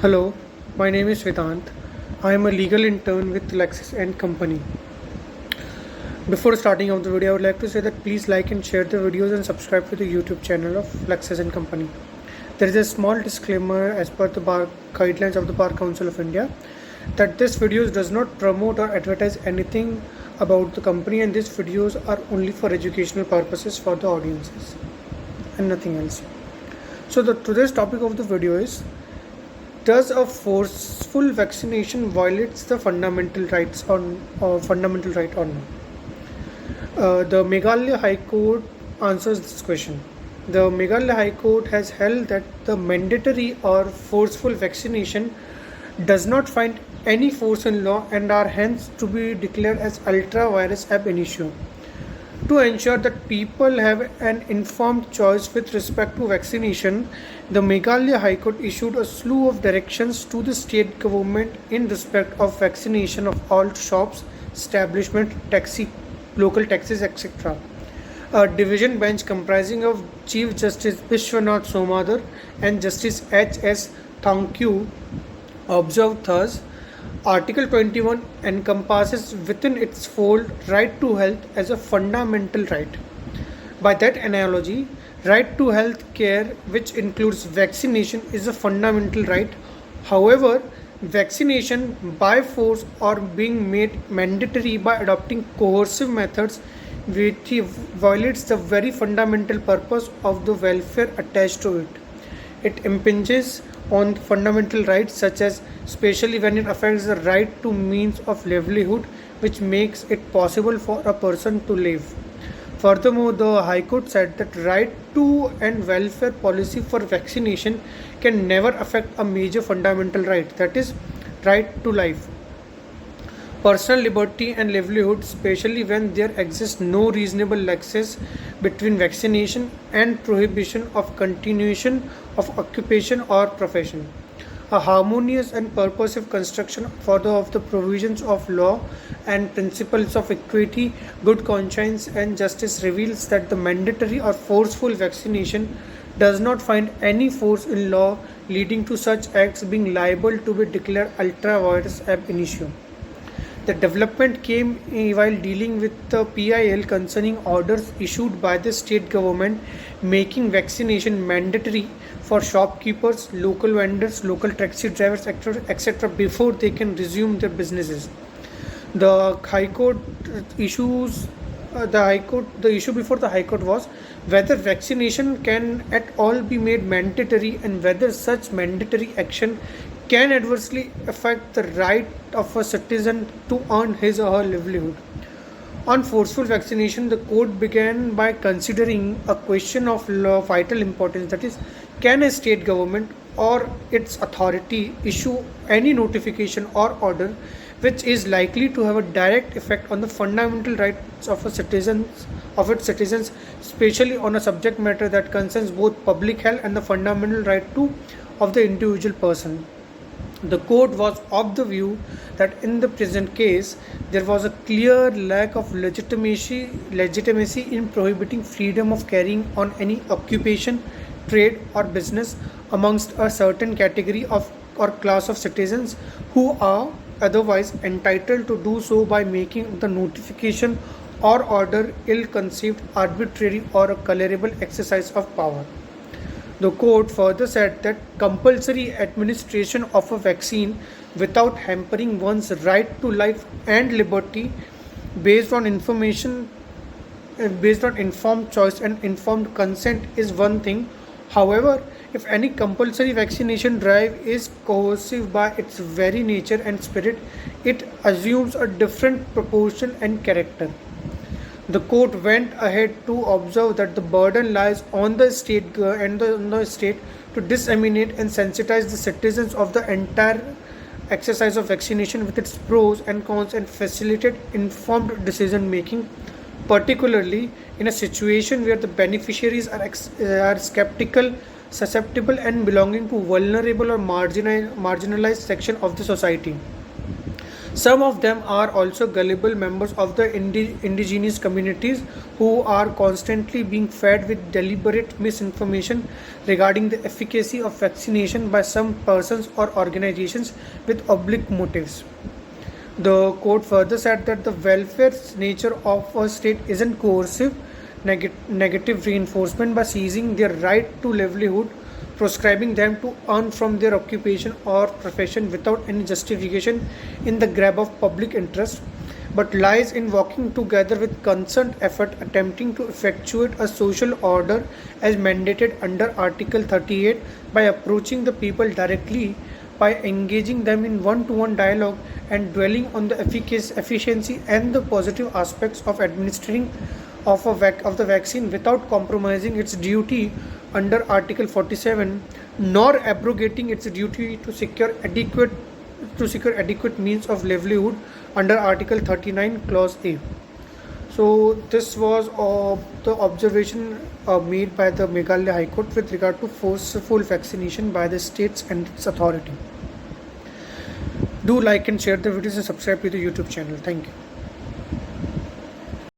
Hello, my name is Vedant. I am a legal intern with Lexis and Company. Before starting of the video, I would like to say that please like and share the videos and subscribe to the YouTube channel of Lexis and Company. There is a small disclaimer as per the bar guidelines of the Bar Council of India that this videos does not promote or advertise anything about the company, and these videos are only for educational purposes for the audiences and nothing else. So today's topic of the video is, does a forceful vaccination violates the fundamental rights or fundamental right or not? The Meghalaya High Court answers this question. The Meghalaya High Court has held that the mandatory or forceful vaccination does not find any force in law and are hence to be declared as ultra vires ab initio. To ensure that people have an informed choice with respect to vaccination, the Meghalaya High Court issued a slew of directions to the state government in respect of vaccination of all shops, establishment, taxi, local taxis, etc. A division bench comprising of Chief Justice Vishwanath Somadar and Justice H.S. Thankyu observed thus: Article 21 encompasses within its fold right to health as a fundamental right. By that analogy, right to health care, which includes vaccination, is a fundamental right. However, vaccination by force or being made mandatory by adopting coercive methods which violates the very fundamental purpose of the welfare attached to it. It impinges on fundamental rights such as, especially when it affects the right to means of livelihood, which makes it possible for a person to live. Furthermore, the High Court said that right to and welfare policy for vaccination can never affect a major fundamental right, that is, right to life, personal liberty and livelihood, especially when there exists no reasonable nexus between vaccination and prohibition of continuation of occupation or profession. A harmonious and purposive construction of the provisions of law and principles of equity, good conscience, and justice reveals that the mandatory or forceful vaccination does not find any force in law leading to such acts being liable to be declared ultra vires ab initio. The development came while dealing with the PIL concerning orders issued by the state government making vaccination mandatory for shopkeepers, local vendors, local taxi drivers, etc. before they can resume their businesses. The High Court the issue before the High Court was whether vaccination can at all be made mandatory and whether such mandatory action can adversely affect the right of a citizen to earn his or her livelihood. On forceful vaccination, the court began by considering a question of vital importance, that is, can a state government or its authority issue any notification or order which is likely to have a direct effect on the fundamental rights of its citizens, especially on a subject matter that concerns both public health and the fundamental right of the individual person. The court was of the view that in the present case, there was a clear lack of legitimacy in prohibiting freedom of carrying on any occupation, trade, or business amongst a certain category of or class of citizens who are otherwise entitled to do so by making the notification or order ill-conceived, arbitrary, or a colorable exercise of power. The court further said that compulsory administration of a vaccine without hampering one's right to life and liberty based on informed choice and informed consent is one thing. However, if any compulsory vaccination drive is coercive by its very nature and spirit, it assumes a different proportion and character. The court went ahead to observe that the burden lies on the state to disseminate and sensitize the citizens of the entire exercise of vaccination with its pros and cons and facilitate informed decision making, particularly in a situation where the beneficiaries are skeptical, susceptible, and belonging to vulnerable or marginalized section of the society. Some of them are also gullible members of the indigenous communities who are constantly being fed with deliberate misinformation regarding the efficacy of vaccination by some persons or organizations with oblique motives. The court further said that the welfare nature of a state isn't coercive, negative reinforcement by seizing their right to livelihood, prescribing them to earn from their occupation or profession without any justification in the grab of public interest, but lies in working together with concerned effort attempting to effectuate a social order as mandated under Article 38 by approaching the people directly, by engaging them in one-to-one dialogue and dwelling on the efficiency and the positive aspects of administering of the vaccine without compromising its duty under Article 47, nor abrogating its duty to secure adequate means of livelihood under Article 39, Clause A. So this was the observation made by the Meghalaya High Court with regard to forceful vaccination by the states and its authority. Do like and share the videos and subscribe to the YouTube channel. Thank you.